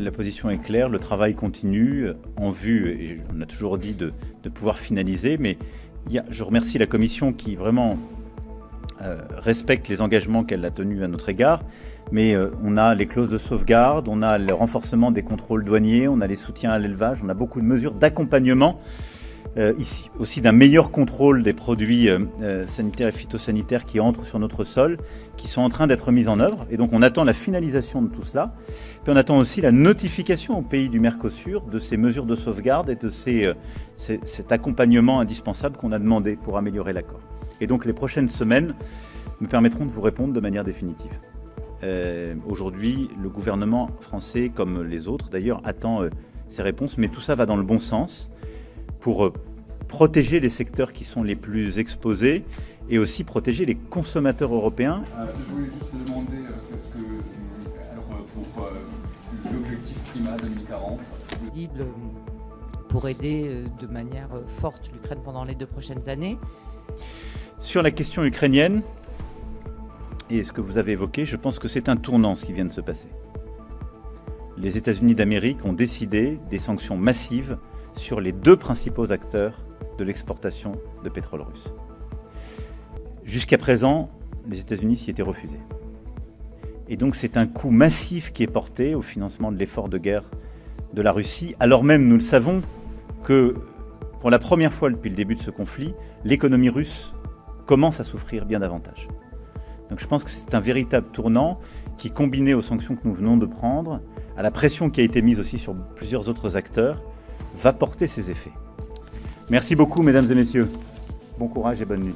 La position est claire, le travail continue en vue, et on a toujours dit de pouvoir finaliser, mais je remercie la Commission qui vraiment respecte les engagements qu'elle a tenus à notre égard, mais on a les clauses de sauvegarde, on a le renforcement des contrôles douaniers, on a les soutiens à l'élevage, on a beaucoup de mesures d'accompagnement, ici aussi d'un meilleur contrôle des produits sanitaires et phytosanitaires qui entrent sur notre sol, qui sont en train d'être mis en œuvre. Et donc on attend la finalisation de tout cela. Puis on attend aussi la notification aux pays du Mercosur de ces mesures de sauvegarde et de cet accompagnement indispensable qu'on a demandé pour améliorer l'accord. Et donc les prochaines semaines me permettront de vous répondre de manière définitive. Aujourd'hui, le gouvernement français, comme les autres d'ailleurs, attend ces réponses, mais tout ça va dans le bon sens pour protéger les secteurs qui sont les plus exposés et aussi protéger les consommateurs européens. Je voulais juste demander, est-ce que pour l'objectif climat 2040, pour aider de manière forte l'Ukraine pendant les 2 prochaines années. Sur la question ukrainienne et ce que vous avez évoqué, je pense que c'est un tournant ce qui vient de se passer. Les États-Unis d'Amérique ont décidé des sanctions massives sur les 2 principaux acteurs de l'exportation de pétrole russe. Jusqu'à présent, les États-Unis s'y étaient refusés. Et donc c'est un coût massif qui est porté au financement de l'effort de guerre de la Russie, alors même, nous le savons, que pour la première fois depuis le début de ce conflit, l'économie russe commence à souffrir bien davantage. Donc je pense que c'est un véritable tournant qui, combiné aux sanctions que nous venons de prendre, à la pression qui a été mise aussi sur plusieurs autres acteurs, va porter ses effets. Merci beaucoup, mesdames et messieurs. Bon courage et bonne nuit.